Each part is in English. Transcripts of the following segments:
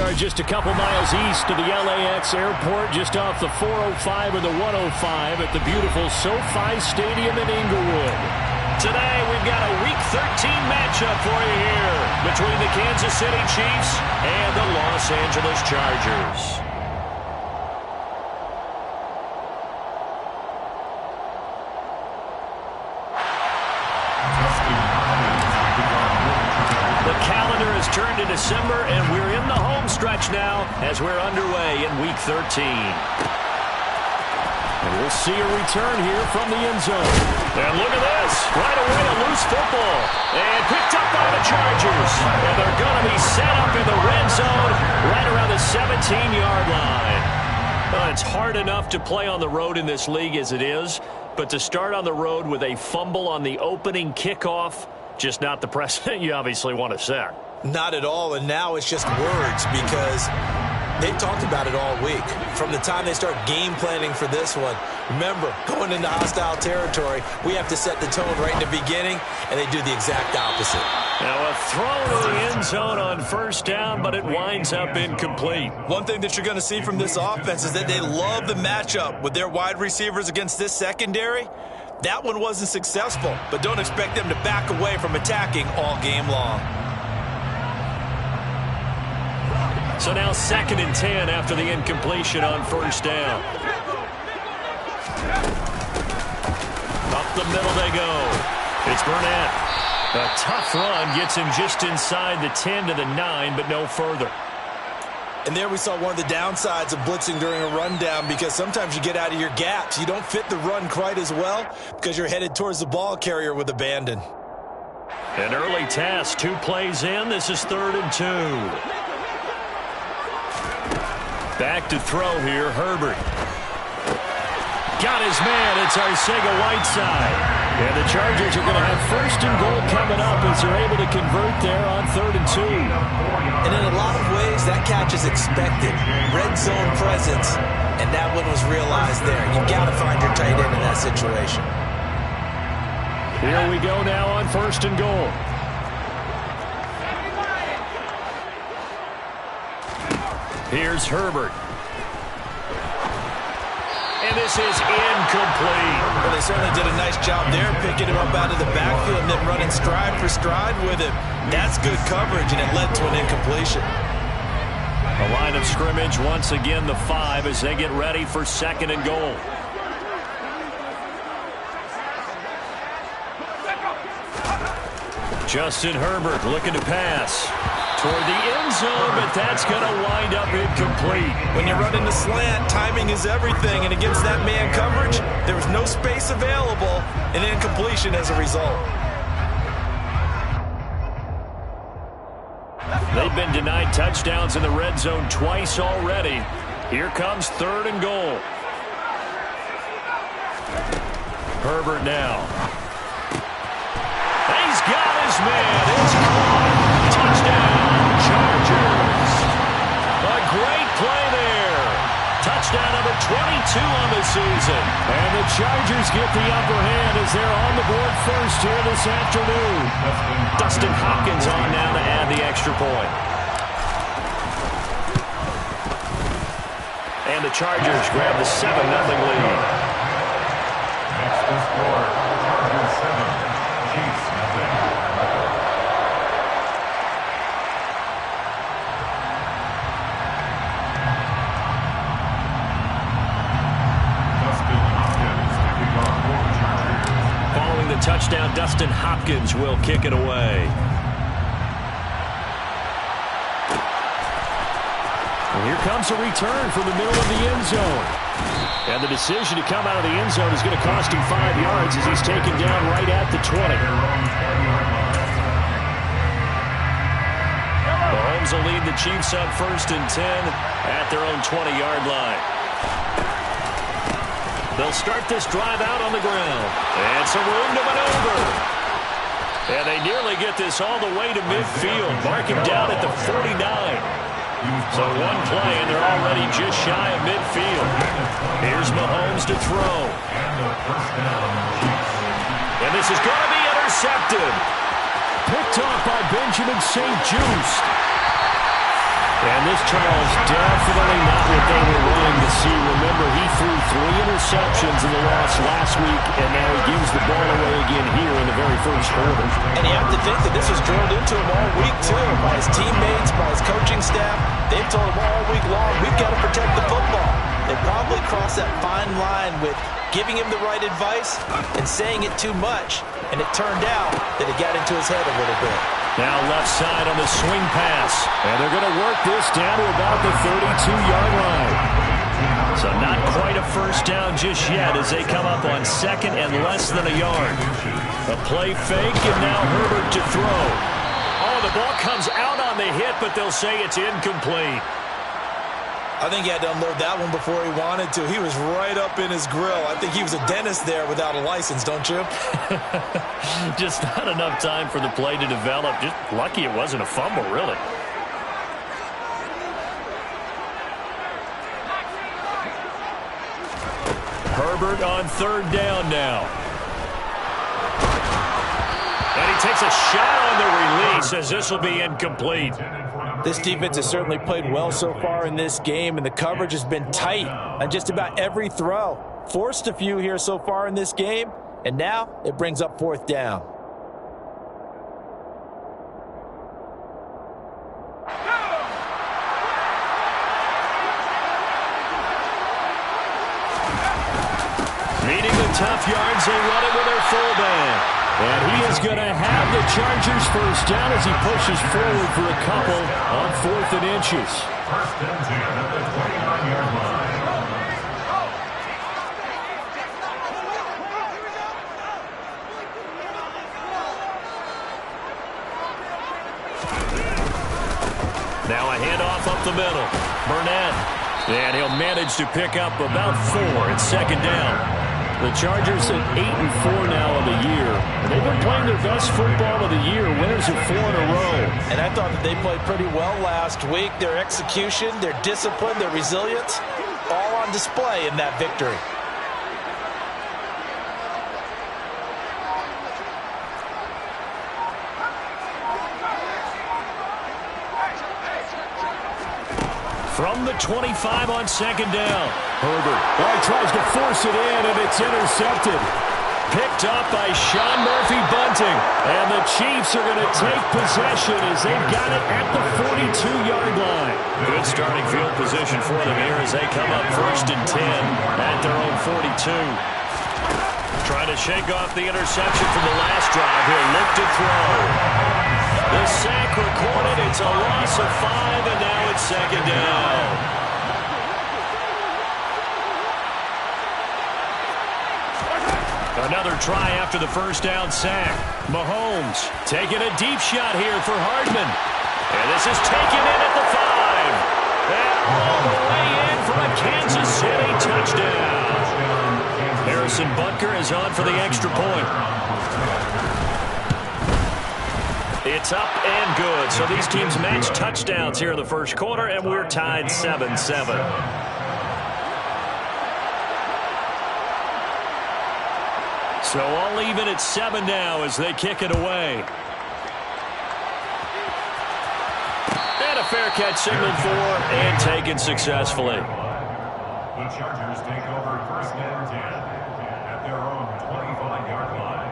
are just a couple miles east of the LAX airport, just off the 405 or the 105 at the beautiful SoFi Stadium in Inglewood. Today, we've got a Week 13 matchup for you here between the Kansas City Chiefs and the Los Angeles Chargers. The calendar has turned to December, and we're in the home stretch now as we're underway in Week 13. And we'll see a return here from the end zone. And look at this. Right away, a loose football. And picked up by the Chargers. And they're going to be set up in the red zone right around the 17-yard line. Well, it's hard enough to play on the road in this league as it is, but to start on the road with a fumble on the opening kickoff, just not the precedent you obviously want to set. Not at all, and now it's just words because they've talked about it all week. From the time they start game planning for this one, remember, going into hostile territory, we have to set the tone right in the beginning, and they do the exact opposite. Now a throw to the end zone on first down, but it winds up incomplete. One thing that you're going to see from this offense is that they love the matchup with their wide receivers against this secondary. That one wasn't successful, but don't expect them to back away from attacking all game long. So now 2nd and 10 after the incompletion on first down. Up the middle they go. It's Burnett. A tough run gets him just inside the 10 to the 9, but no further. And there we saw one of the downsides of blitzing during a rundown because sometimes you get out of your gaps. You don't fit the run quite as well because you're headed towards the ball carrier with abandon. An early task, 2 plays in. This is 3rd and 2. Back to throw here, Herbert. Got his man, it's Arcega-Whiteside. And the Chargers are going to have 1st and goal coming up as they're able to convert there on 3rd and 2. And in a lot of ways, that catch is expected. Red zone presence, and that one was realized there. You've got to find your tight end in that situation. Here we go now on 1st and goal. Here's Herbert. And this is incomplete. Well, they certainly did a nice job there, picking him up out of the backfield and then running stride for stride with him. That's good coverage, and it led to an incompletion. A line of scrimmage once again, the 5, as they get ready for 2nd and goal. Justin Herbert looking to pass toward the end zone, but that's going to wind up incomplete. When you're running the slant, timing is everything, and against that man coverage, there was no space available, and incompletion as a result. They've been denied touchdowns in the red zone twice already. Here comes 3rd and goal. Herbert now. He's got his man. It's caught. Touchdown, Chargers. A great play there. Touchdown number 22 on the season. And the Chargers get the upper hand as they're on the board first here this afternoon. Dustin Hopkins on now to add the extra point. And the Chargers grab the 7-0 lead. Next to score, Chargers 7, Chiefs 0. Following the touchdown, Dustin Hopkins will kick it away. And here comes a return from the middle of the end zone. And the decision to come out of the end zone is going to cost him 5 yards as he's taken down right at the 20. Mahomes will lead the Chiefs up 1st and 10 at their own 20-yard line. They'll start this drive out on the ground. And some room to maneuver. And they nearly get this all the way to midfield. Mark him down at the 49. So one play, and they're already just shy of midfield. Here's Mahomes to throw. And this is going to be intercepted. Picked off by Benjamin St-Juste. And this trial is definitely not what they were wanting to see. Remember, he threw 3 interceptions in the loss last week, and now he gives the ball away again here in the very first quarter. And you have to think that this was drilled into him all week, too, by his teammates, by his coaching staff. They've told him all week long, we've got to protect the football. They probably crossed that fine line with giving him the right advice and saying it too much. And it turned out that it got into his head a little bit. Now left side on the swing pass. And they're going to work this down to about the 32-yard line. So not quite a first down just yet as they come up on second and less than a yard. A play fake, and now Herbert to throw. Oh, the ball comes out on the hit, but they'll say it's incomplete. I think he had to unload that one before he wanted to. He was right up in his grill. I think he was a dentist there without a license, don't you? Just not enough time for the play to develop. Just lucky it wasn't a fumble, really. Herbert on third down now. And he takes a shot on the release as this will be incomplete. This defense has certainly played well so far in this game, and the coverage has been tight on just about every throw. Forced a few here so far in this game, and now it brings up fourth down. Needing the tough yards, they run it with their fullback. And he is going to have the Chargers first down as he pushes forward for a couple on 4th and inches. First and 10 at the 29-yard line. Now a handoff up the middle. Burnett. And he'll manage to pick up about 4 at second down. The Chargers at 8-4 now of the year. And they've been playing their best football of the year, winners of 4 in a row. And I thought that they played pretty well last week. Their execution, their discipline, their resilience, all on display in that victory. From the 25 on second down. Herbert tries to force it in, and it's intercepted. Picked up by Sean Murphy-Bunting. And the Chiefs are going to take possession as they've got it at the 42-yard line. Good starting field position for them here as they come up first and 10 at their own 42. Trying to shake off the interception from the last drive. He'll look to throw. The sack recorded. It's a loss of 5, and now it's second down. Another try after the first down sack. Mahomes taking a deep shot here for Hardman. And this is taken in at the 5. And all the way in for a Kansas City touchdown. Harrison Butker is on for the extra point. It's up and good. So these teams match touchdowns here in the first quarter, and we're tied 7-7. So all even at 7 now as they kick it away. And a fair catch signaled for and taken successfully. The Chargers take over first and 10 at their own 25-yard line.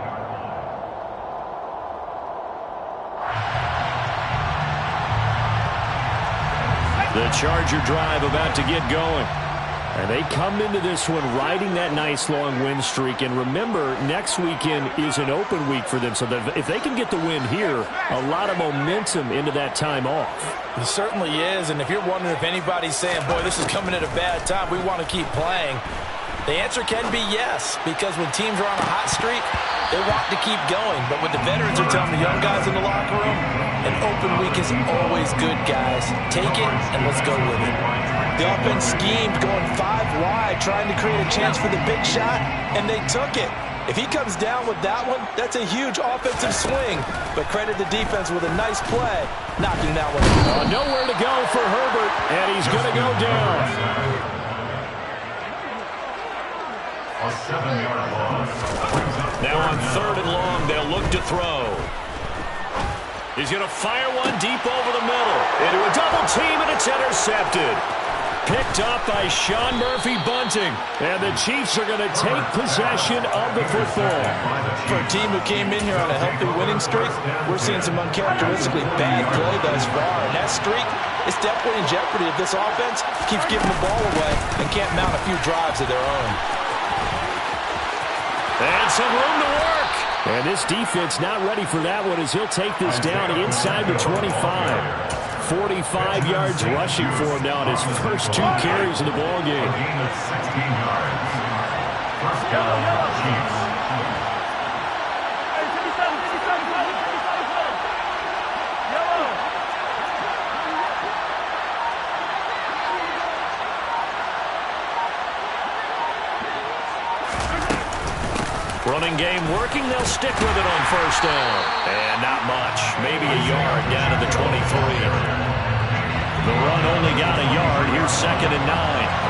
The Charger drive about to get going. And they come into this one riding that nice long win streak. And remember, next weekend is an open week for them. So that if they can get the win here, a lot of momentum into that time off. It certainly is. And if you're wondering if anybody's saying, boy, this is coming at a bad time, we want to keep playing, the answer can be yes. Because when teams are on a hot streak, they want to keep going. But what the veterans are telling the young guys in the locker room, an open week is always good, guys. Take it and let's go with it. The offense schemed, going 5 wide, trying to create a chance for the big shot, and they took it. If he comes down with that one, that's a huge offensive swing. But credit the defense with a nice play, knocking that one out. Nowhere to go for Herbert, and he's going to go down. A 7-yard loss. Now on 3rd and long, they'll look to throw. He's going to fire one deep over the middle. Into a double team, and it's intercepted. Picked up by Sean Murphy-Bunting. And the Chiefs are going to take possession of the football. For a team who came in here on a healthy winning streak, we're seeing some uncharacteristically bad play thus far. And that streak is definitely in jeopardy if this offense keeps giving the ball away and can't mount a few drives of their own. And some room to work. And this defense not ready for that one as he'll take this down inside the 25. 45 yards rushing for him now in his first 2 carries of the ball game. Gain of 16 yards. First down, Chiefs. Running game working. They'll stick with it on first down. And not much. Maybe a yard down to the 23. The run only got a yard. Here's 2nd and 9.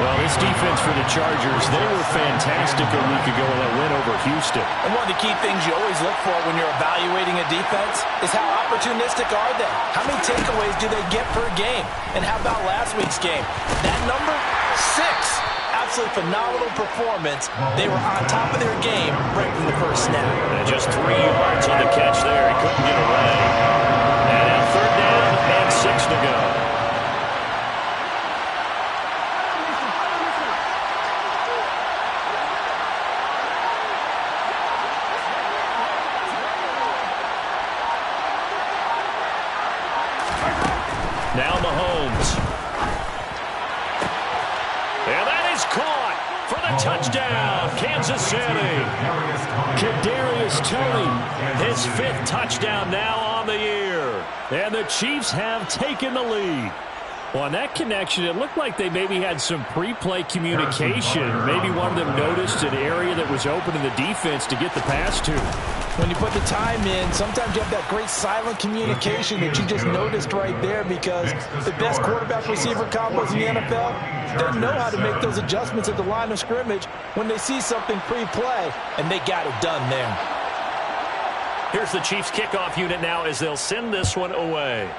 Well, this defense for the Chargers, they were fantastic a week ago in that win over Houston. And one of the key things you always look for when you're evaluating a defense is how opportunistic are they? How many takeaways do they get per game? And how about last week's game? That number, 6. Absolutely phenomenal performance. They were on top of their game right from the first snap. And just 3 yards on the catch there. He couldn't get away. And now 3rd down and 6 to go. Now Mahomes. And that is caught for the touchdown, Kansas City. Kadarius Toney, his 5th touchdown now on the year. And the Chiefs have taken the lead. Well, on that connection, it looked like they maybe had some pre-play communication. Maybe one of them noticed an area that was open in the defense to get the pass to. When you put the time in, sometimes you have that great silent communication that you just noticed right there because the best quarterback-receiver combos in the NFL, they know how to make those adjustments at the line of scrimmage when they see something pre-play, and they got it done there. Here's the Chiefs kickoff unit now as they'll send this one away.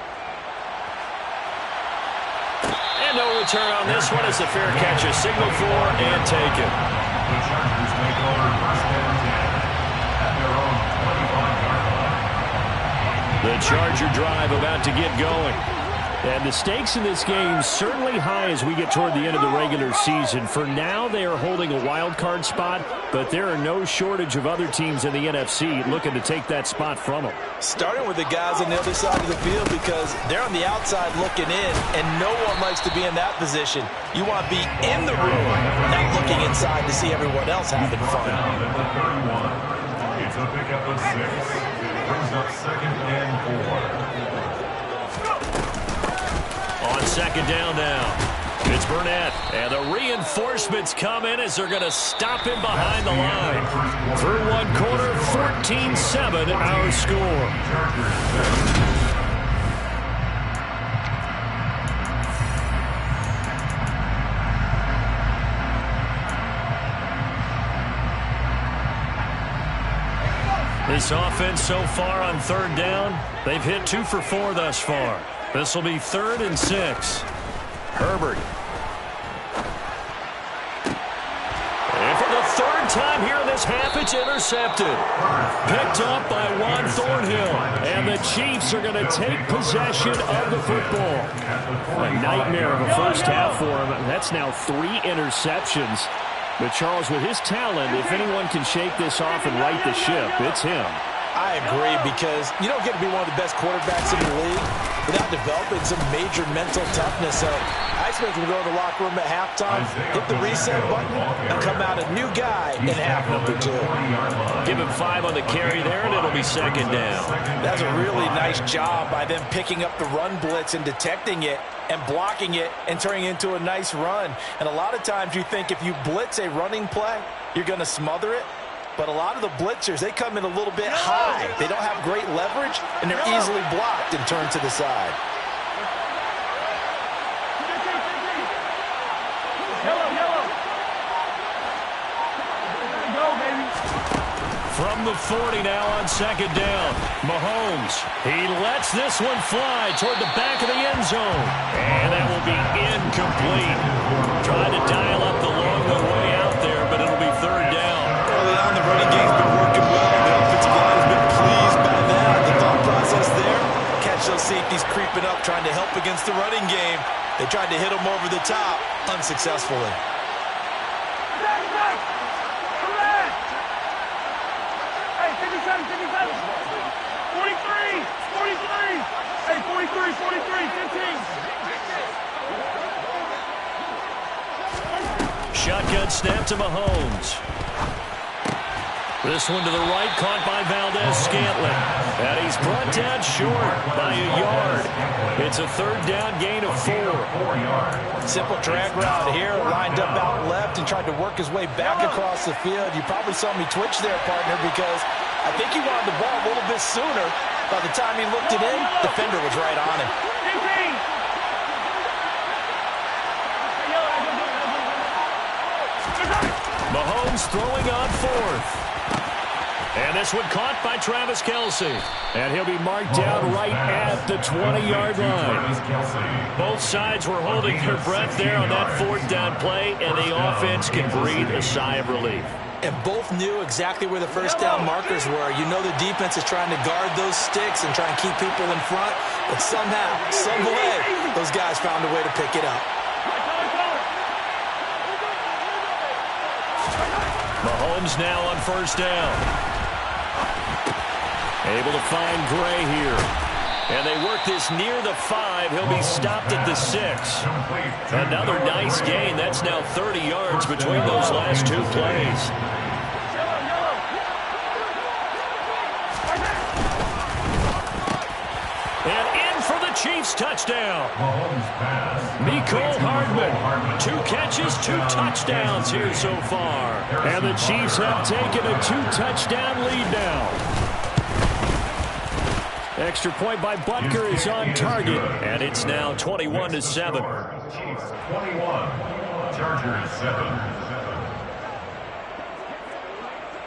And no return on this one as the fair catch is signaled for and taken. The Chargers take over 1st and 10 at their own 25-yard line. The Charger drive about to get going. And the stakes in this game certainly high as we get toward the end of the regular season. For now, they are holding a wild card spot, but there are no shortage of other teams in the NFC looking to take that spot from them. Starting with the guys on the other side of the field because they're on the outside looking in, and no one likes to be in that position. You want to be in the room, not looking inside to see everyone else having fun. It's a pickup of 6. Brings up 2nd and 4. On 2nd down now, it's Burnett. And the reinforcements come in as they're going to stop him behind the line. Through one quarter, 14-7 our score. This offense so far on 3rd down, they've hit 2 for 4 thus far. This will be 3rd and 6. Herbert. And for the 3rd time here in this half, it's intercepted. Picked up by Juan Thornhill. And the Chiefs are going to take possession of the football. A nightmare of a first half for him. That's now 3 interceptions. But Charles, with his talent, if anyone can shake this off and right the ship, it's him. I agree because you don't get to be one of the best quarterbacks in the league without developing some major mental toughness. So I expect him to go to the locker room at halftime, hit the reset button, and come out a new guy in half number 2. Give him 5 on the carry there, and it'll be 2nd down. That's a really nice job by them picking up the run blitz and detecting it and blocking it and turning it into a nice run. And a lot of times you think if you blitz a running play, you're going to smother it. But a lot of the blitzers, they come in a little bit high. They don't have great leverage, and they're easily blocked and turned to the side. from the 40 now on second down. Mahomes, he lets this one fly toward the back of the end zone. And that will be incomplete. Trying to dial up the long way out there, but it'll be third down. Early on, the running game's been working well. The offensive line has been pleased by that. The thought process there, catch those safeties creeping up, trying to help against the running game. They tried to hit them over the top, unsuccessfully. Shotgun snap to Mahomes. This one to the right, caught by Valdez-Scantling. And he's brought down short by a yard. It's a third down gain of 4. Simple drag route here, lined up out left and tried to work his way back across the field. You probably saw me twitch there, partner, because I think he wanted the ball a little bit sooner. By the time he looked it in, the defender was right on him. Mahomes throwing on 4th. And this one caught by Travis Kelce. And he'll be marked down right at the 20-yard line. Both sides were holding their breath there on that fourth down play, and the offense can breathe a sigh of relief. And both knew exactly where the first down markers were. You know the defense is trying to guard those sticks and try and keep people in front. But somehow, some way, those guys found a way to pick it up. Mahomes now on first down. Able to find Gray here. And they work this near the 5. He'll be stopped at the 6. Another nice gain. That's now 30 yards between those last 2 plays. And in for the Chiefs touchdown. Mecole Hardman. 2 catches, 2 touchdowns here so far. And the Chiefs have taken a 2-touchdown lead now. Extra point by Butker is on target, and it's now 21-7. Chiefs 21, Chargers 7.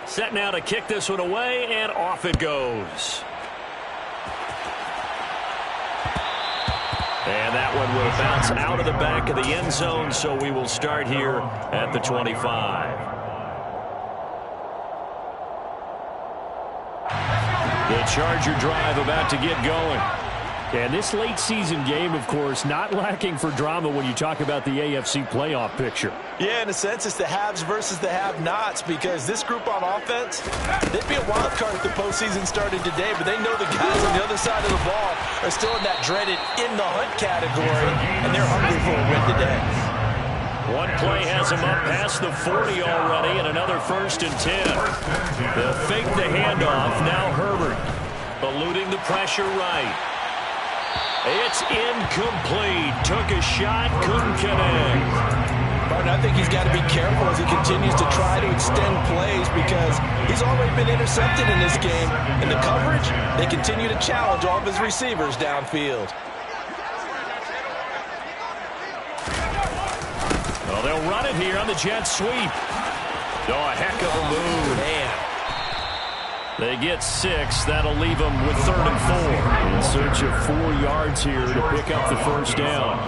Set now to kick this one away, and off it goes. And that one will bounce out of the back of the end zone, so we will start here at the 25. The Charger drive about to get going. And this late season game, of course, not lacking for drama when you talk about the AFC playoff picture. Yeah, in a sense, it's the haves versus the have-nots, because this group on offense, they'd be a wild card if the postseason started today, but they know the guys on the other side of the ball are still in that dreaded in-the-hunt category, and they're hungry for a win today. One play has him up past the 40 already, and another 1st and 10. They'll fake the handoff. Now Herbert eluding the pressure right. It's incomplete. Took a shot, couldn't connect. Martin, I think he's got to be careful as he continues to try to extend plays, because he's already been intercepted in this game. In the coverage, they continue to challenge all of his receivers downfield. Well, they'll run it here on the jet sweep. Oh, a heck of a move. Man. They get 6. That'll leave them with 3rd and 4. In search of 4 yards here to pick up the first down.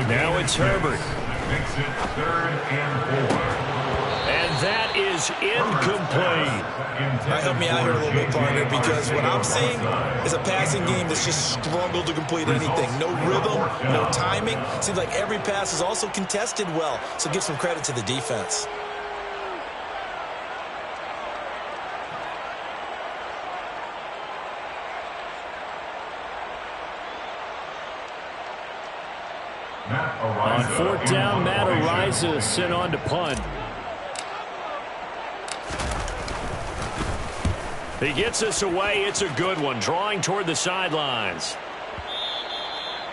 Now it's Herbert. Makes it 3rd and 4. And that is incomplete. Help me out here a little bit, partner, because what I'm seeing is a passing game that's just struggled to complete anything. No rhythm, no timing. Seems like every pass is also contested well, so give some credit to the defense. On 4th down, Matt Araiza sent on to punt. He gets us away. It's a good one. Drawing toward the sidelines.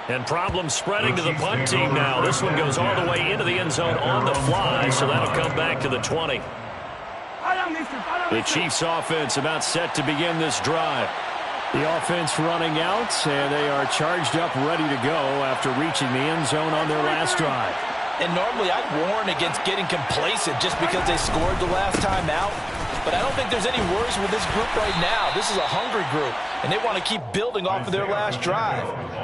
And problems spreading to the punt team now. This one goes all the way into the end zone on the fly, so that'll come back to the 20. The Chiefs offense about set to begin this drive. The offense running out, and they are charged up, ready to go after reaching the end zone on their last drive. And normally I'd warn against getting complacent just because they scored the last time out. but I don't think there's any worries with this group right now. This is a hungry group, and they want to keep building off of their last drive.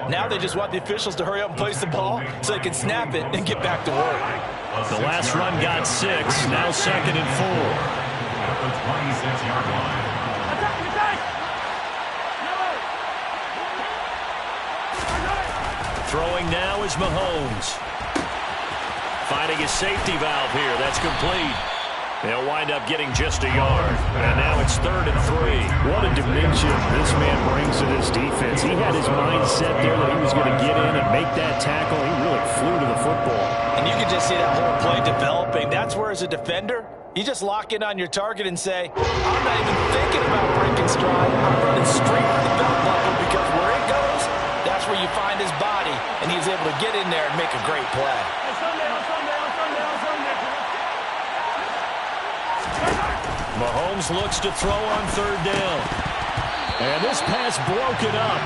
Now they just want the officials to hurry up and place the ball so they can snap it and get back to work. The last run got 6, now 2nd and 4. At the 26-yard line. Throwing now is Mahomes. Finding his safety valve here. That's complete. They'll wind up getting just a yard. And now it's 3rd and 3. What a dimension this man brings to this defense. He had his mind set there that he was going to get in and make that tackle. He really flew to the football. And you can just see that whole play developing. That's where, as a defender, you just lock in on your target and say, I'm not even thinking about breaking stride. I'm running straight to the belt buckle, because where it goes, that's where you find his body. And he's able to get in there and make a great play. Mahomes looks to throw on 3rd down. And this pass broken up.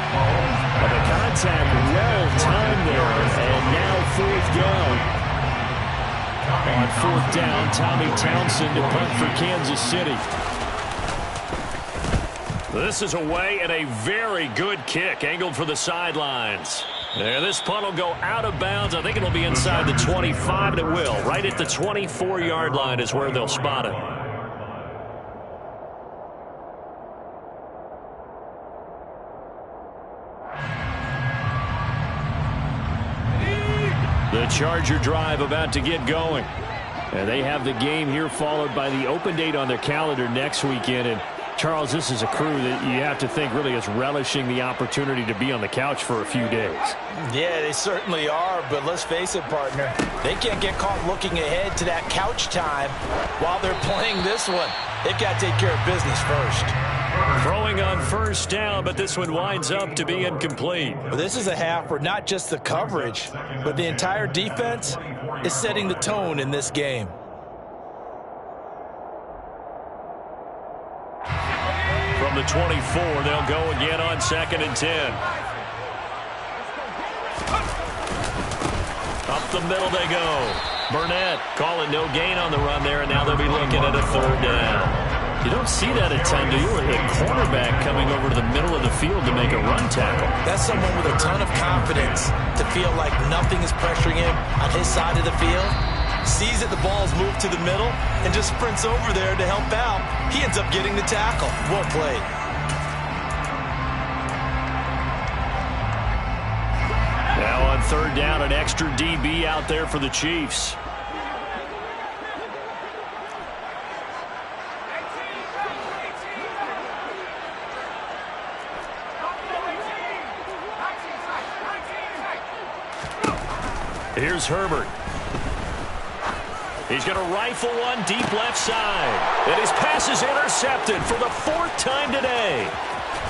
But the contact well timed there. And now 4th down. On 4th down, Tommy Townsend to punt for Kansas City. This is away and a very good kick angled for the sidelines. And this punt will go out of bounds. I think it'll be inside the 25, and it will. Right at the 24-yard line is where they'll spot it. The Charger drive about to get going. And they have the game here followed by the open date on their calendar next weekend. And Charles, this is a crew that you have to think really is relishing the opportunity to be on the couch for a few days. Yeah, they certainly are, but let's face it, partner. They can't get caught looking ahead to that couch time while they're playing this one. They've got to take care of business first. Throwing on 1st down, but this one winds up to be incomplete. Well, this is a half where not just the coverage, but the entire defense is setting the tone in this game. From the 24, they'll go again on 2nd and 10. Up the middle they go. Burnett calling no gain on the run there, and now they'll be looking at a 3rd down. You don't see that a ton, do you? A cornerback coming over to the middle of the field to make a run tackle. That's someone with a ton of confidence to feel like nothing is pressuring him on his side of the field. Sees that the ball's moved to the middle and just sprints over there to help out. He ends up getting the tackle. Well played. Now on 3rd down, an extra DB out there for the Chiefs. Here's Herbert. He's going to rifle one deep left side. And his pass is intercepted for the 4th time today.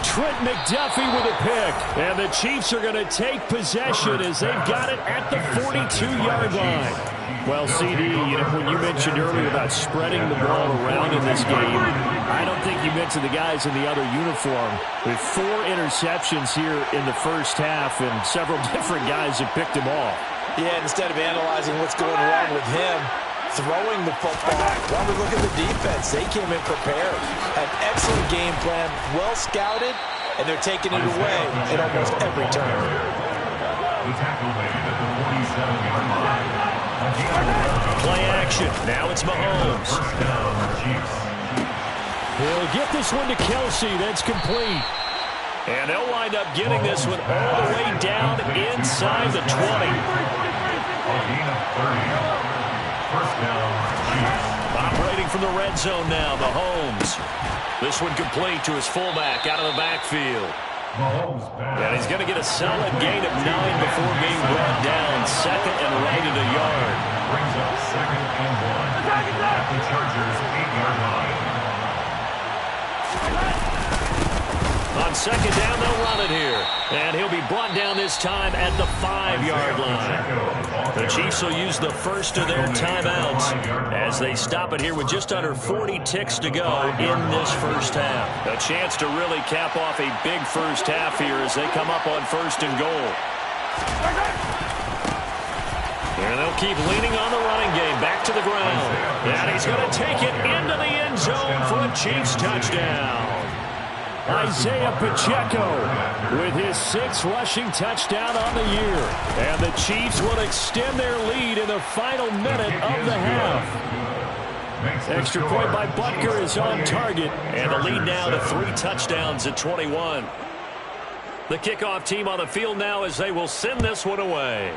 Trent McDuffie with a pick. And the Chiefs are going to take possession as they've got it at the 42-yard line. Well, CD, when you mentioned earlier about spreading the ball around in this game, I don't think you mentioned the guys in the other uniform. With 4 interceptions here in the first half, and several different guys have picked him off. Yeah, instead of analyzing what's going wrong with him, throwing the football, while we look at the defense, they came in prepared. An excellent game plan, well scouted, and they're taking it away at almost every turn. The tackle made at the 47-yard line. Play action. Now it's Mahomes. First down, Chiefs. He'll get this one to Kelsey. That's complete. And they'll wind up getting this one all the way down inside the 20. A gain of 30. First down, Chiefs. Operating from the red zone now, Mahomes. This one complete to his fullback out of the backfield. Mahomes pass. And he's going to get a solid gain of 9 before being brought down. 2nd and right at a yard. Brings up 2nd and 1 at the Chargers' 8-yard line. On 2nd down, they'll run it here. And he'll be brought down this time at the 5-yard line. The Chiefs will use the first of their timeouts as they stop it here with just under 40 ticks to go in this first half. A chance to really cap off a big first half here as they come up on 1st and goal. And they'll keep leaning on the running game. Back to the ground. And he's going to take it into the end zone for a Chiefs touchdown. Isaiah Pacheco with his 6th rushing touchdown on the year. And the Chiefs will extend their lead in the final minute of the half. Extra point by Butker is on target. And the lead now to 3 touchdowns at 21. The kickoff team on the field now as they will send this one away.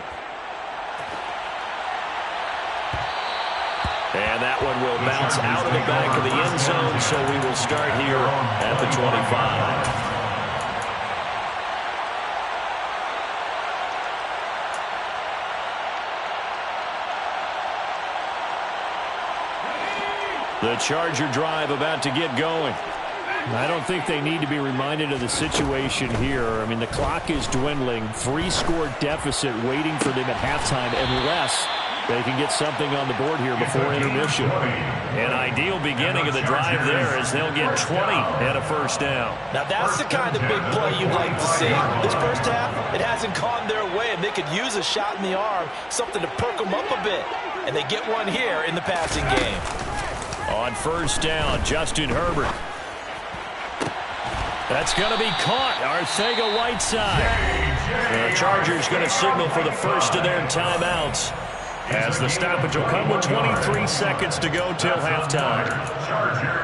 And that one will bounce out of the back of the end zone, so we will start here at the 25. The Charger drive about to get going. I don't think they need to be reminded of the situation here. I mean, the clock is dwindling. 3-score deficit waiting for them at halftime unless they can get something on the board here before intermission. An ideal beginning of the drive there as they'll get 20 and a first down. Now that's the kind of big play you'd like to see. This first half, it hasn't gone their way, and they could use a shot in the arm, something to perk them up a bit. And they get one here in the passing game. On first down, Justin Herbert. That's going to be caught. Arcega-Whiteside. The Chargers going to signal for the first of their timeouts, as the stoppage will come with 23 seconds to go till halftime.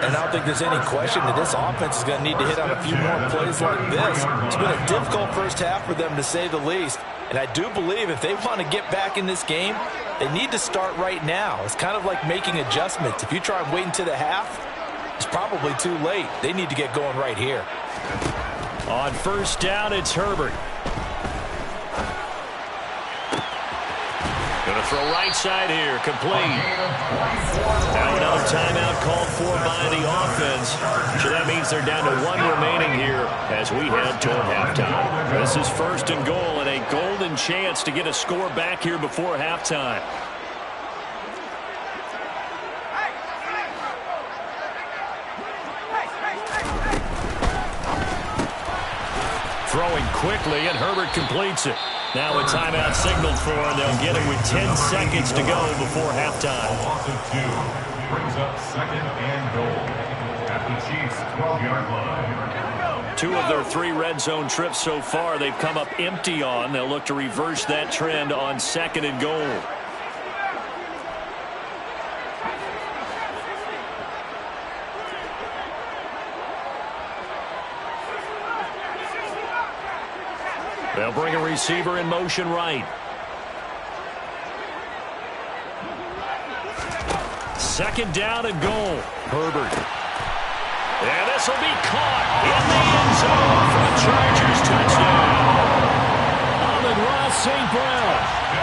And I don't think there's any question that this offense is going to need to hit on a few more plays like this. It's been a difficult first half for them, to say the least. And I do believe if they want to get back in this game, they need to start right now. It's kind of like making adjustments. If you try and wait until the half, it's probably too late. They need to get going right here. On first down, it's Herbert. Going to throw right side here, complete. Now another timeout called for by the offense. So that means they're down to 1 remaining here as we head toward halftime. This is first and goal and a golden chance to get a score back here before halftime. Throwing quickly, and Herbert completes it. Now a timeout signaled for, and they'll get it with 10 seconds to go before halftime. Loss of 2 brings up 2nd and goal at the Chiefs' 12-yard line. 2 of their 3 red zone trips so far they've come up empty on. They'll look to reverse that trend on 2nd and goal. They'll bring a receiver in motion right. Second down and goal. Herbert. And this will be caught in the end zone for a Chargers touchdown. Amon-Ra St. Brown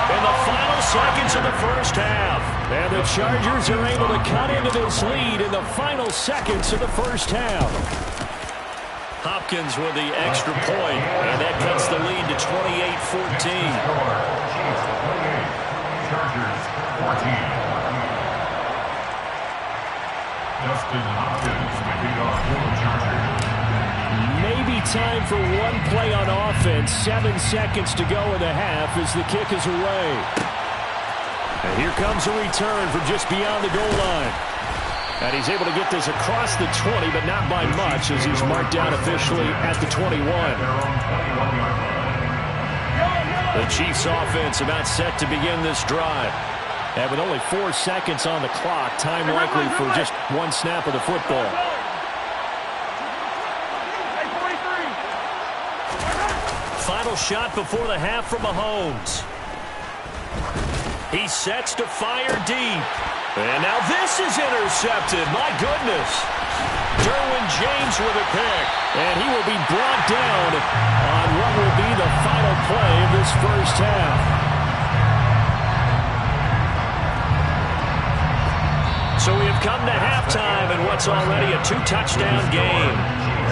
In the final seconds of the first half. And the Chargers are able to cut into this lead in the final seconds of the first half. Hopkins with the extra point, and that cuts the lead to 28-14. Chiefs 28, Chargers 14. Justin Hopkins making off for the Chargers. Maybe time for one play on offense. 7 seconds to go in the half as the kick is away. And here comes a return from just beyond the goal line. And he's able to get this across the 20, but not by much, as he's marked down officially at the 21. The Chiefs offense about set to begin this drive. And with only 4 seconds on the clock, time likely for just one snap of the football. Final shot before the half from Mahomes. He sets to fire deep. And now this is intercepted. My goodness. Derwin James with a pick. And he will be brought down on what will be the final play of this first half. So we have come to halftime in what's already a 2-touchdown game.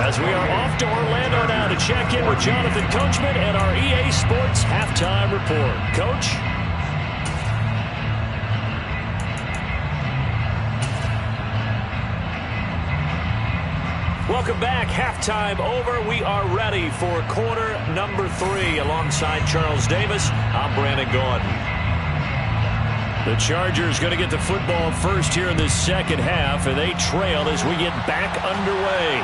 As we are off to Orlando now to check in with Jonathan Coachman and our EA Sports Halftime Report. Coach? Welcome back. Halftime over. We are ready for quarter number 3. Alongside Charles Davis, I'm Brandon Gaudin. The Chargers going to get the football first here in this second half, and they trail as we get back underway.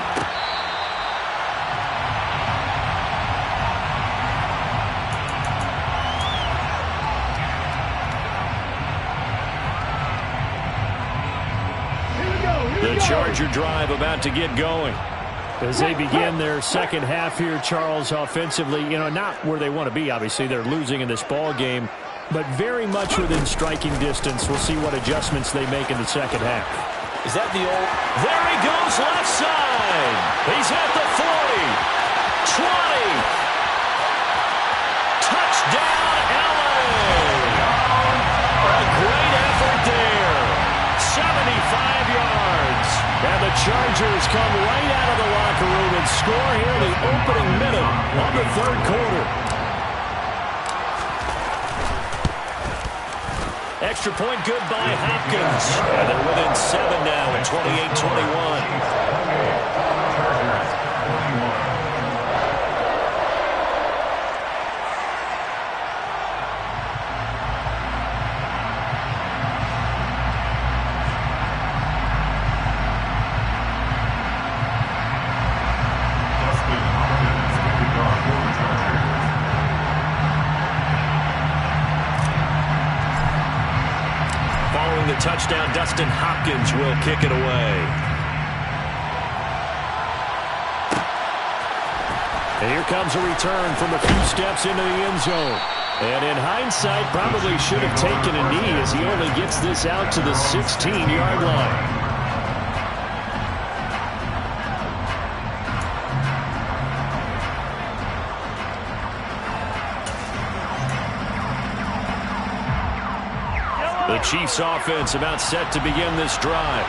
The Charger drive about to get going. As they begin their second half here, Charles, offensively, not where they want to be, obviously. They're losing in this ball game, but very much within striking distance. We'll see what adjustments they make in the second half. Is that the old... There he goes left side. He's at the 40. 20. Touchdown, LA. A great effort there. 75 yards. And the Chargers come right out of the locker room and score here in the opening minute of the third quarter. Extra point good by Hopkins. And they're within 7 now at 28-21. The touchdown, Dustin Hopkins will kick it away. And here comes a return from a few steps into the end zone. And in hindsight, probably should have taken a knee as he only gets this out to the 16-yard line. The Chiefs offense about set to begin this drive.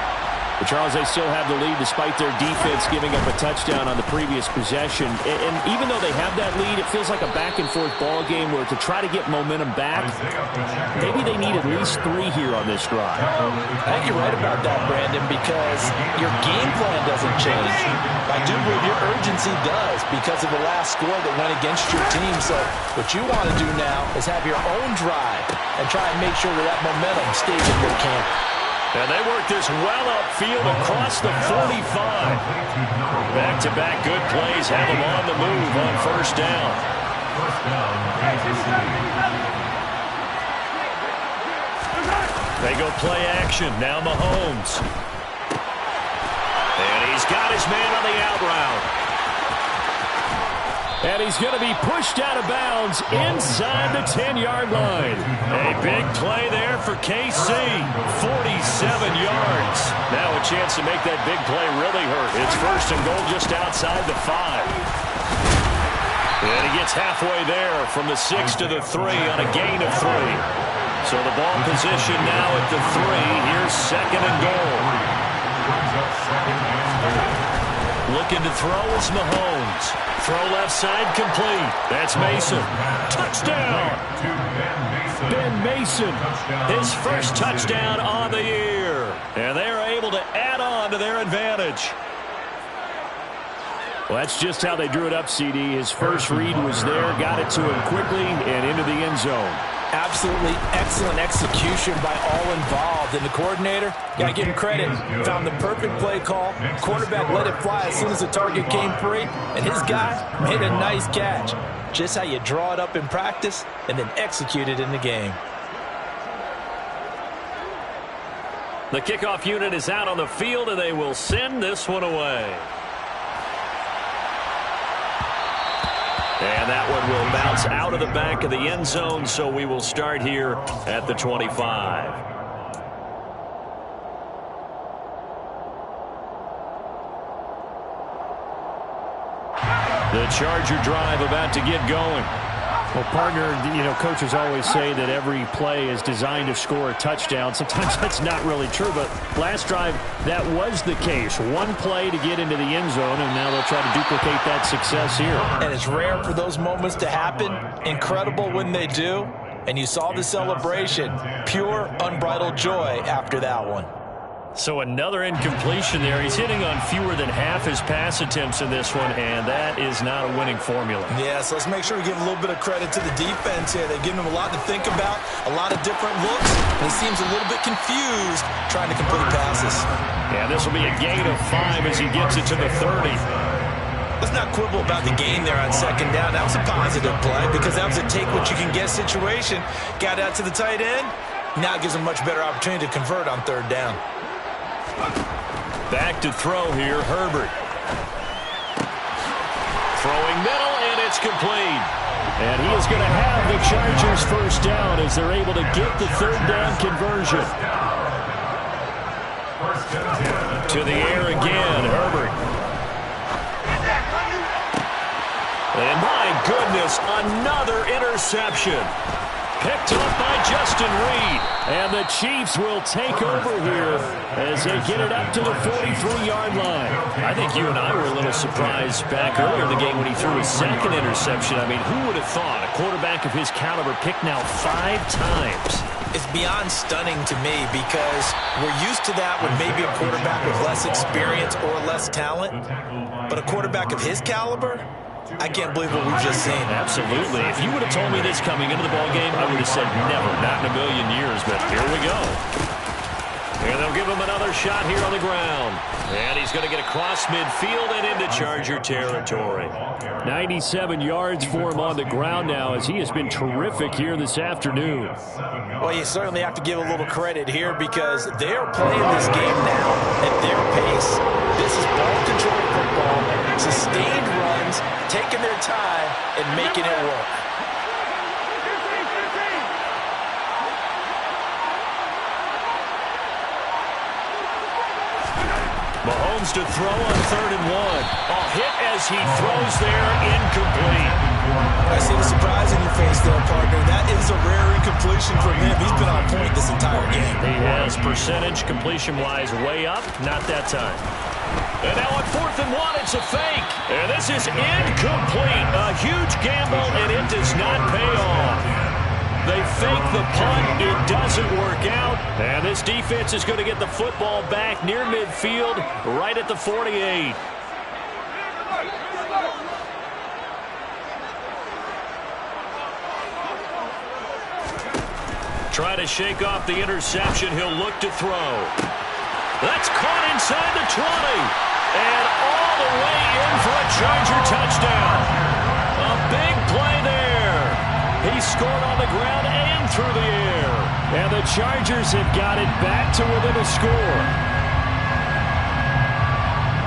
But Charles, they still have the lead despite their defense giving up a touchdown on the previous possession. And even though they have that lead, it feels like a back-and-forth ball game where to try to get momentum back, maybe they need at least 3 here on this drive. I think you're right about that, Brandon, because your game plan doesn't change. I do believe your urgency does because of the last score that went against your team. So what you want to do now is have your own drive and try and make sure that that momentum stays in your camp. And they work this well upfield across the 45. Back-to-back good plays have them on the move on first down. They go play action. Now Mahomes. And he's got his man on the out route. And he's going to be pushed out of bounds inside the 10-yard line. A big play there for KC. 47 yards. Now a chance to make that big play really hurt. It's first and goal just outside the 5. And he gets halfway there from the 6 to the 3 on a gain of 3. So the ball position now at the 3. Here's second and goal. Looking to throw is Mahomes. Throw left side complete. That's Mason. Touchdown! Ben Mason. His first touchdown on the year. And they're able to add on to their advantage. Well, that's just how they drew it up, CD. His first read was there, got it to him quickly, and into the end zone. Absolutely excellent execution by all involved. And the coordinator, got to give him credit, found the perfect play call. Quarterback let it fly as soon as the target came free. And his guy made a nice catch. Just how you draw it up in practice and then execute it in the game. The kickoff unit is out on the field, and they will send this one away. And that one will bounce out of the back of the end zone, so we will start here at the 25. The Charger drive about to get going. Well, partner, coaches always say that every play is designed to score a touchdown. Sometimes that's not really true, but last drive, that was the case. One play to get into the end zone, and now they'll try to duplicate that success here. And it's rare for those moments to happen. Incredible when they do. And you saw the celebration. Pure, unbridled joy after that one. So another incompletion there. He's hitting on fewer than half his pass attempts in this one, and that is not a winning formula. Yeah, so let's make sure we give a little bit of credit to the defense here. They've given him a lot to think about, a lot of different looks, and he seems a little bit confused trying to complete passes. Yeah, this will be a gain of 5 as he gets it to the 30. Let's not quibble about the gain there on second down. That was a positive play because that was a take-what-you-can-get situation. Got out to the tight end. Now it gives him a much better opportunity to convert on third down. Back to throw here, Herbert. Throwing middle, and it's complete. And he is going to have the Chargers first down as they're able to get the third down conversion. To the air again, Herbert. And my goodness, another interception. Picked up by Justin Reed. And the Chiefs will take over here as they get it up to the 43-yard line. I think you and I were a little surprised back earlier in the game when he threw his second interception. I mean, who would have thought a quarterback of his caliber picked now 5 times? It's beyond stunning to me because we're used to that with maybe a quarterback with less experience or less talent. But a quarterback of his caliber, I can't believe what we've just seen. Absolutely. If you would have told me this coming into the ballgame, I would have said never, not in a million years, but here we go. And they'll give him another shot here on the ground. And he's going to get across midfield and into Charger territory. 97 yards for him on the ground now as he has been terrific here this afternoon. Well, you certainly have to give a little credit here because they're playing this game now at their pace. This is ball-control football, sustained runs, taking their time, and making it work. Mahomes to throw on 3rd and 1. A hit as he throws there, incomplete. I see the surprise in your face there, partner. That is a rare incompletion from him. He's been on point this entire game. He has percentage completion-wise way up, not that time. And now on 4th and 1, it's a fake. And this is incomplete. A huge gamble, and it does not pay off. They fake the punt. It doesn't work out. And this defense is going to get the football back near midfield, right at the 48. Try to shake off the interception. He'll look to throw. That's caught inside the 20. And all the way in for a Charger touchdown. A big play there. He scored on the ground and through the air. And the Chargers have got it back to within a score.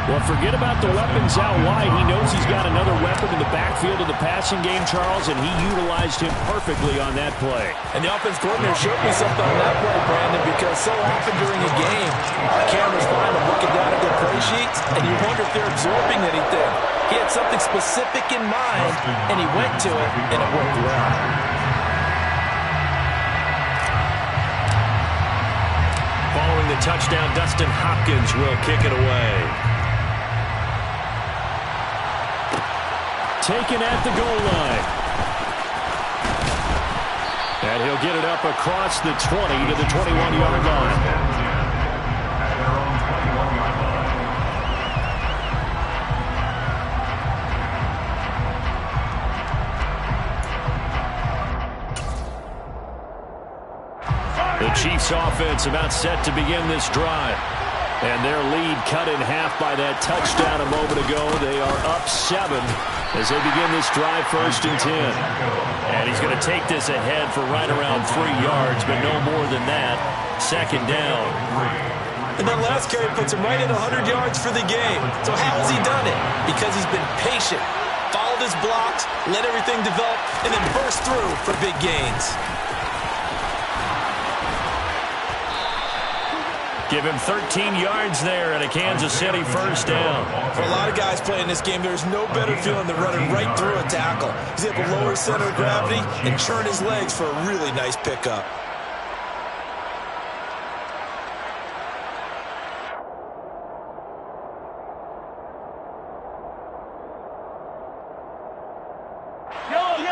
Well, forget about the weapons out wide. He knows he's got another weapon in the backfield of the passing game, Charles, and he utilized him perfectly on that play. And the offense coordinator showed me something on that play, Brandon, because so often during a game, our cameras find them looking down at their play sheets, and you wonder if they're absorbing anything. He had something specific in mind, and he went to it, and it worked well. Following the touchdown, Dustin Hopkins will kick it away. Taken at the goal line. And he'll get it up across the 20 to the 21-yard line. The Chiefs offense about set to begin this drive. And their lead cut in half by that touchdown a moment ago. They are up 7 as they begin this drive 1st and 10. And he's going to take this ahead for right around 3 yards, but no more than that. 2nd down. And that last carry puts him right at 100 yards for the game. So how has he done it? Because he's been patient, followed his blocks, let everything develop, and then burst through for big gains. Give him 13 yards there and a Kansas City 1st down. For a lot of guys playing this game, there's no better feeling than running right through a tackle. He's able to lower his center of gravity and churn his legs for a really nice pickup.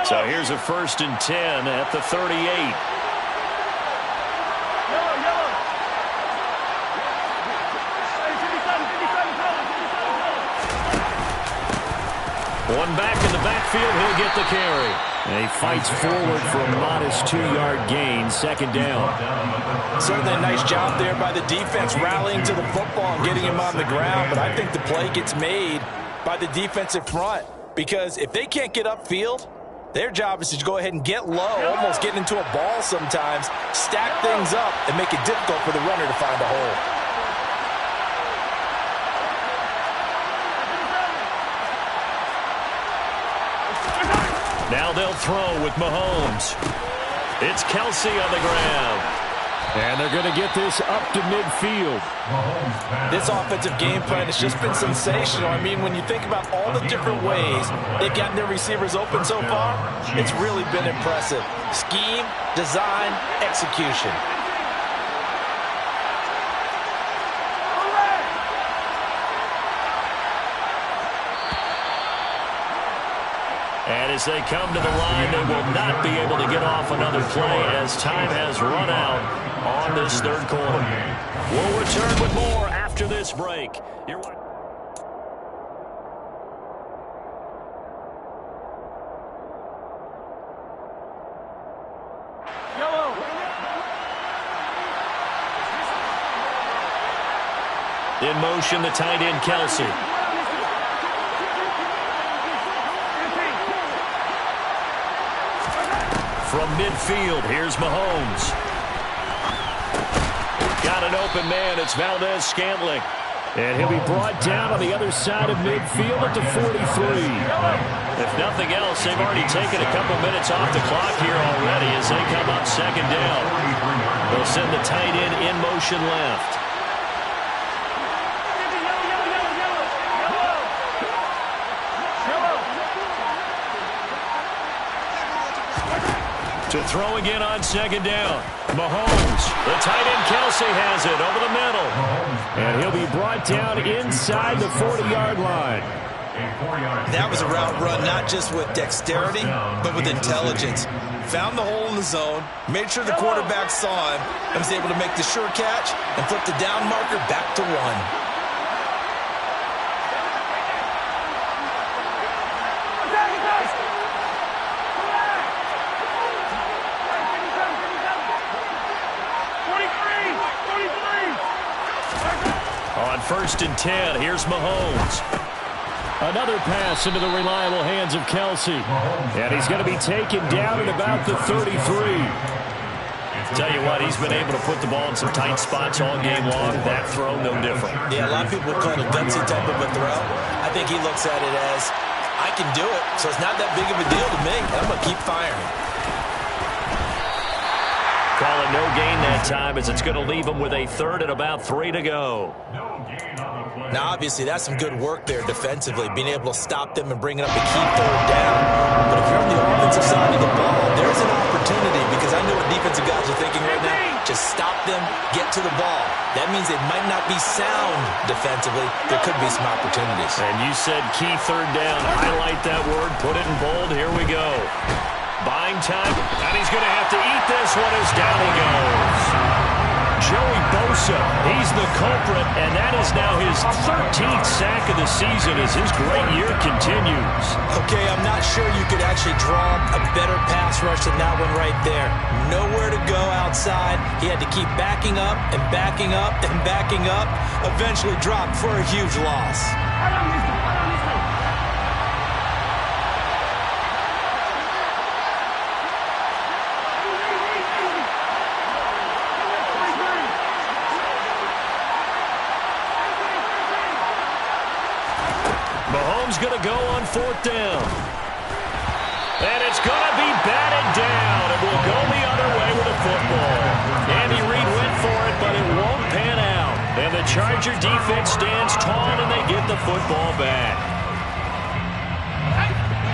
So here's a 1st and 10 at the 38. One back in the backfield. He'll get the carry. And he fights forward for a modest 2-yard gain, second down. Certainly a nice job there by the defense rallying to the football and getting him on the ground. But I think the play gets made by the defensive front, because if they can't get upfield, their job is to go ahead and get low, almost get into a ball sometimes, stack things up, and make it difficult for the runner to find a hole. Now they'll throw with Mahomes. It's Kelsey on the ground. And they're going to get this up to midfield. This offensive game plan has just been sensational. I mean, when you think about all the different ways they've gotten their receivers open so far, it's really been impressive. Scheme, design, execution. And as they come to the line, they will not be able to get off another play as time has run out on this third quarter. We'll return with more after this break. In motion, the tight end, Kelsey. From midfield, here's Mahomes. Got an open man. It's Valdez-Scantling. And he'll be brought down on the other side of midfield at the 43. If nothing else, they've already taken a couple minutes off the clock here already as they come up second down. They'll send the tight end in motion left. To throw again on second down. Mahomes. The tight end Kelsey has it over the middle. And he'll be brought down inside the 40-yard line. That was a route run not just with dexterity, but with intelligence. Found the hole in the zone, made sure the quarterback saw him, and was able to make the sure catch and flip the down marker back to 1. First and 10. Here's Mahomes. Another pass into the reliable hands of Kelsey. And he's going to be taken down at about the 33. Tell you what, he's been able to put the ball in some tight spots all game long. That throw, no different. Yeah, a lot of people would call it a gutsy type of a throw. I think he looks at it as, I can do it, so it's not that big of a deal to me. I'm going to keep firing. Call it no gain that time as it's going to leave him with a third and about 3 to go. Now, obviously, that's some good work there defensively, being able to stop them and bring up a key third down. But if you're on the offensive side of the ball, there's an opportunity, because I know what defensive guys are thinking right now. Just stop them, get to the ball. That means it might not be sound defensively. There could be some opportunities. And you said key third down. Highlight that word. Put it in bold. Here we go. Buying time, and he's going to have to eat this one as down he goes. Joey Bosa, he's the culprit, and that is now his 13th sack of the season as his great year continues. Okay, I'm not sure you could actually draw a better pass rush than that one right there. Nowhere to go outside. He had to keep backing up and backing up and backing up. Eventually dropped for a huge loss. Going to go on fourth down. And it's going to be batted down. And we'll go the other way with the football. Andy Reid went for it, but it won't pan out. And the Charger defense stands tall, and they get the football back.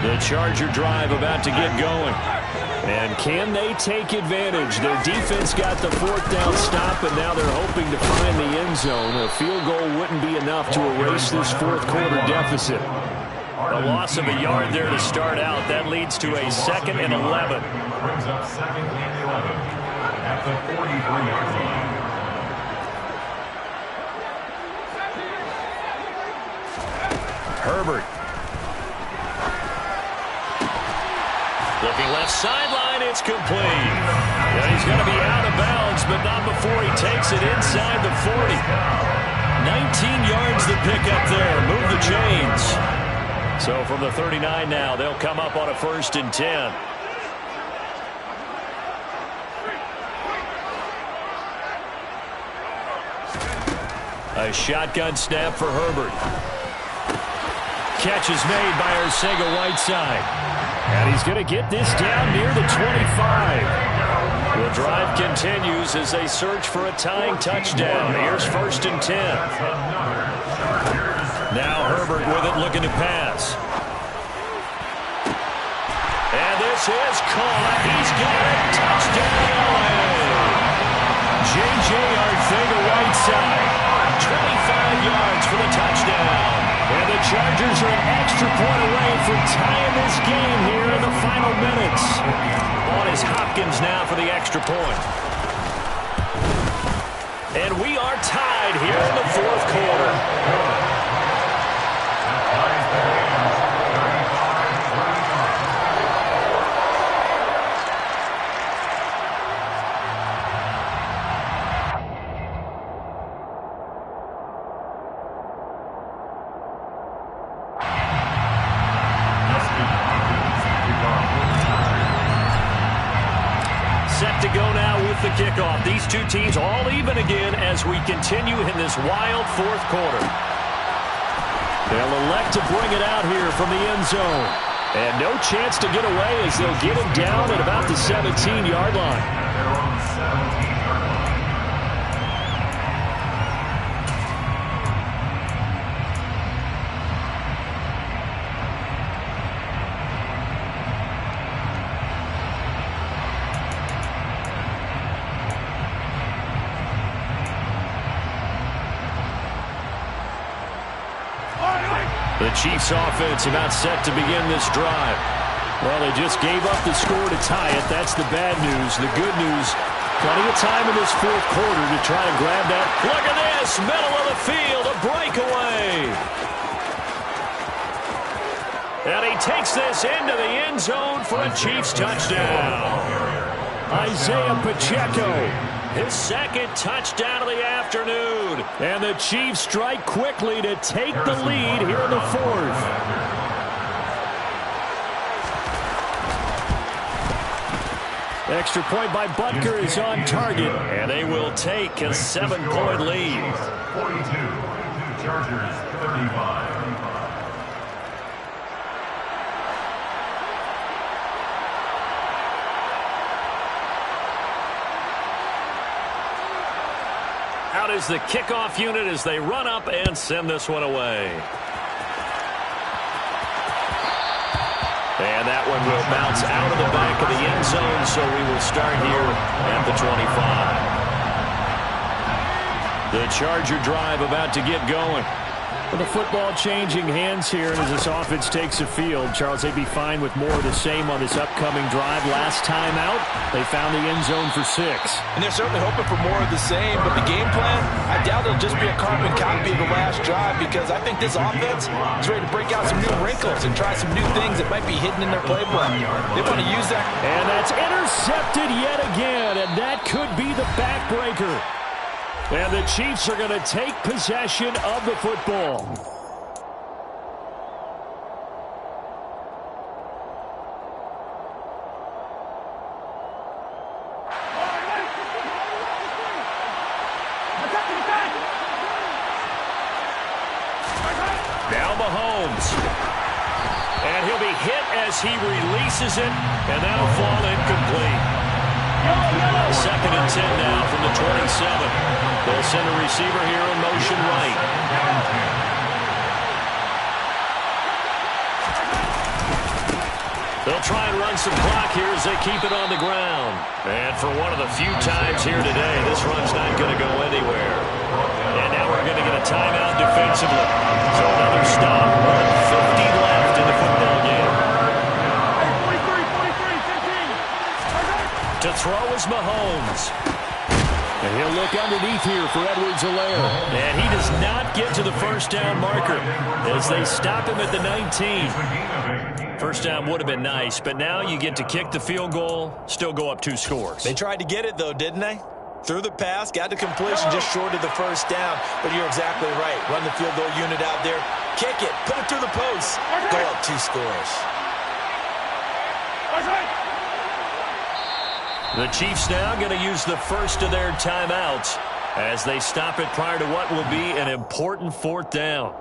The Charger drive about to get going. And can they take advantage? Their defense got the fourth down stop, and now they're hoping to find the end zone. A field goal wouldn't be enough to erase this fourth quarter deficit. A loss of a yard there to start out. That leads to a 2nd and 11. Brings up 2nd and 11 at the 43-yard line. Herbert. left sideline, it's complete. Yeah, he's going to be out of bounds, but not before he takes it inside the 40. 19 yards to pick up there. Move the chains. So from the 39 now, they'll come up on a 1st and 10. A shotgun snap for Herbert. Catch is made by Arcega-Whiteside. And he's going to get this down near the 25. The drive continues as they search for a tying touchdown. Here's 1st and 10. Now Herbert with it, looking to pass. And this is caught. He's got it. Touchdown. J.J. Arcega-Whiteside. 25 yards for the touchdown. And the Chargers are an extra point away from tying this game here in the final minutes. On is Hopkins now for the extra point. And we are tied here in the 4th quarter. The kickoff. These two teams all even again as we continue in this wild 4th quarter. They'll elect to bring it out here from the end zone. And no chance to get away as they'll get him down at about the 17-yard line. The Chiefs offense about set to begin this drive. Well, they just gave up the score to tie it. That's the bad news. The good news, plenty of time in this 4th quarter to try to grab that. Look at this, middle of the field, a breakaway. And he takes this into the end zone for a Chiefs touchdown. Isaiah Pacheco. His 2nd touchdown of the afternoon. And the Chiefs strike quickly to take the lead here in the 4th. Extra point by Butker is on target. And they will take a 7-point lead. 42, Chargers 35. Out is the kickoff unit as they run up and send this one away. And that one will bounce out of the back of the end zone, so we will start here at the 25. The Charger drive about to get going. With the football changing hands here, and as this offense takes the field, Charles, they'd be fine with more of the same on this upcoming drive. Last time out, they found the end zone for 6. And they're certainly hoping for more of the same, but the game plan, I doubt it'll just be a carbon copy of the last drive, because I think this offense is ready to break out some new wrinkles and try some new things that might be hidden in their playbook. They want to use that. And that's intercepted yet again, and that could be the backbreaker. And the Chiefs are going to take possession of the football. Now Mahomes. And he'll be hit as he releases it, and that'll fall incomplete. 2nd and 10 now from the 27. They'll send a receiver here in motion right. They'll try and run some clock here as they keep it on the ground. And for one of the few times here today, this run's not going to go anywhere. And now we're going to get a timeout defensively. So another stop. 1:50 left in the football game. To throw is Mahomes. And he'll look underneath here for Edwards-Helaire. And he does does not get to the first down marker as they stop him at the 19. First down would have been nice, but now you get to kick the field goal, still go up 2 scores. They tried to get it, though, didn't they? Threw the pass, got to completion, just short of the first down. But you're exactly right. Run the field goal unit out there. Kick it. Put it through the post. Go up 2 scores. The Chiefs now going to use the first of their timeouts as they stop it prior to what will be an important 4th down.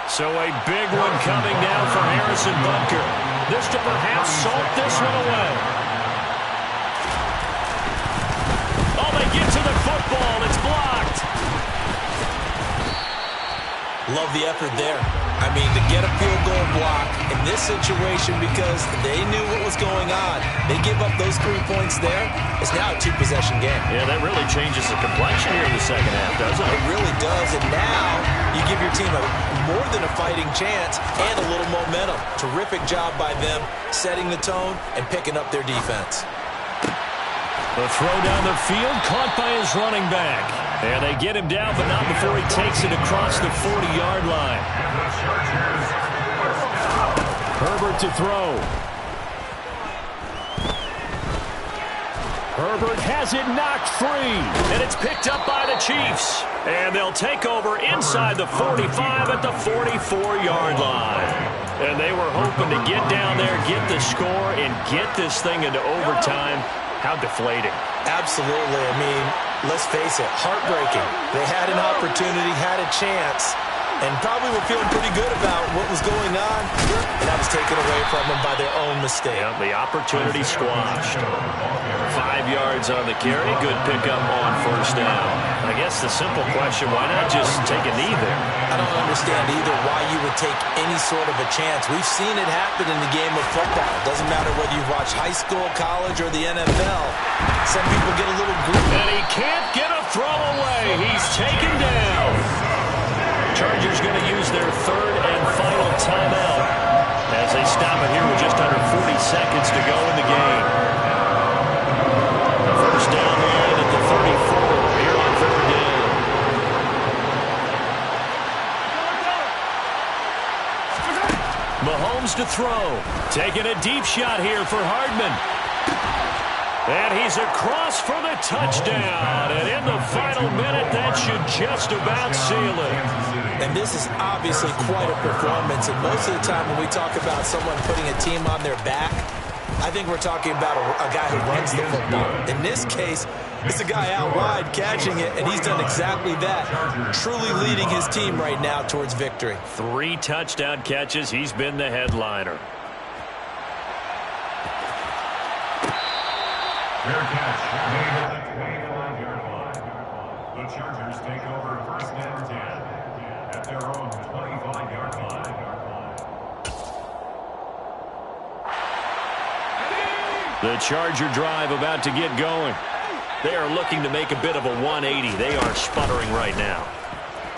So a big one coming now for Harrison Butker. This to perhaps salt this one away. Oh, they get to the football. It's blocked. Love the effort there. I mean, to get a field goal block in this situation because they knew what was going on. They give up those 3 points there. It's now a 2-possession game. Yeah, that really changes the complexion here in the second half, doesn't it? It really does. And now you give your team more than a fighting chance and a little momentum. Terrific job by them setting the tone and picking up their defense. The throw down the field caught by his running back. And they get him down, but not before he takes it across the 40-yard line. Herbert to throw. Herbert has it knocked free. And it's picked up by the Chiefs. And they'll take over inside the 45 at the 44-yard line. And they were hoping to get down there, get the score, and get this thing into overtime. How deflating. Absolutely. I mean, let's face it, heartbreaking. They had an opportunity, had a chance, and probably were feeling pretty good about what was going on. And that was taken away from them by their own mistake. Yeah, the opportunity squashed. 5 yards on the carry. Good pickup on first down. I guess the simple question, why not just take a knee there? I don't understand either why you would take any sort of a chance. We've seen it happen in the game of football. It doesn't matter whether you watch high school, college, or the NFL. Some people get a little groovy. And he can't get a throw away. He's taken down. Chargers going to use their 3rd and final timeout as they stop it here with just under 40 seconds to go in the game. First down line at the 34 here on 3rd down. Mahomes to throw. Taking a deep shot here for Hardman. And he's across for the touchdown. And in the final minute, that should just about seal it. And this is obviously quite a performance. And most of the time when we talk about someone putting a team on their back, I think we're talking about a guy who runs the football. In this case, it's a guy out wide catching it, and he's done exactly that. Truly leading his team right now towards victory. 3 touchdown catches. He's been the headliner. Fair catch made at the 25-yard line. The Chargers take over first and 10 at their own 25-yard line. The Charger drive about to get going. They are looking to make a bit of a 180. They are sputtering right now.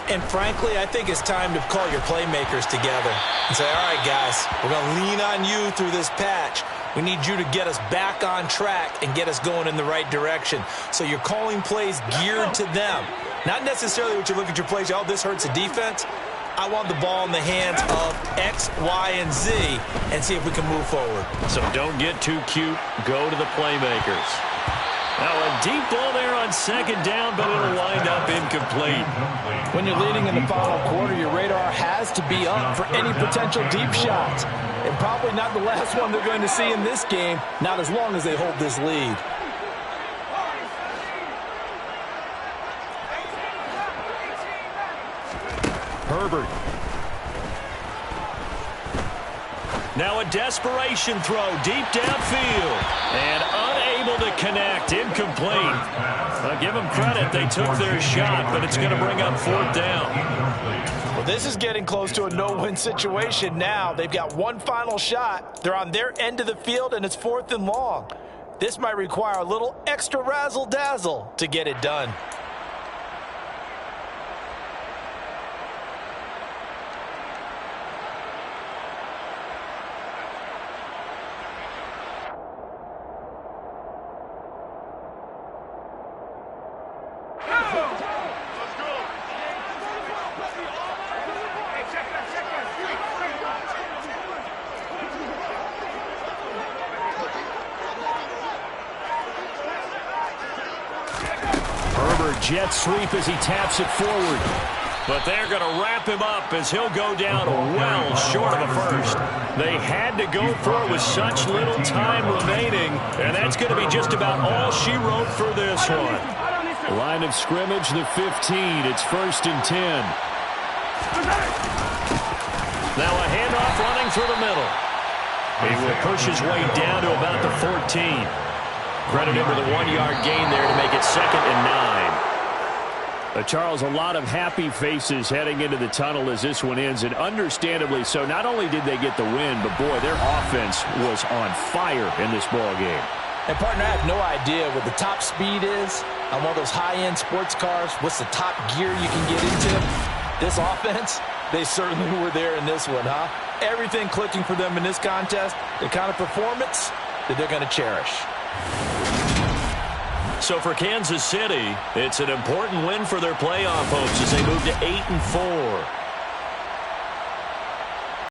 And frankly, I think it's time to call your playmakers together and say, all right, guys, we're going to lean on you through this patch. We need you to get us back on track and get us going in the right direction. So you're calling plays geared to them. Not necessarily what you look at your plays, oh, this hurts the defense. I want the ball in the hands of X, Y, and Z and see if we can move forward. So don't get too cute. Go to the playmakers. Now a deep ball there on second down, but it'll wind up incomplete. When you're leading in the final quarter, your radar has to be up for any potential deep shots. And probably not the last one they're going to see in this game, not as long as they hold this lead. Herbert. Now a desperation throw deep downfield. And unable to connect. Incomplete. I'll give them credit. They took their shot, but it's going to bring up 4th down. Well, this is getting close to a no-win situation now. They've got one final shot. They're on their end of the field, and it's 4th and long. This might require a little extra razzle-dazzle to get it done. Herbert jet sweep as he taps it forward. But they're going to wrap him up as he'll go down well short of a first. They had to go for it with such little time remaining, and that's going to be just about all she wrote for this one. Line of scrimmage, the 15. It's 1st and 10. Now a handoff running through the middle. He will push his way down to about the 14. Credit him with a 1-yard gain there to make it 2nd and 9. Charles, a lot of happy faces heading into the tunnel as this one ends, and understandably so. Not only did they get the win, but, boy, their offense was on fire in this ball game. And, partner, I have no idea what the top speed is on one of those high-end sports cars. What's the top gear you can get into? This offense, they certainly were there in this one, huh? Everything clicking for them in this contest, the kind of performance that they're going to cherish. So for Kansas City, it's an important win for their playoff hopes as they move to 8-4.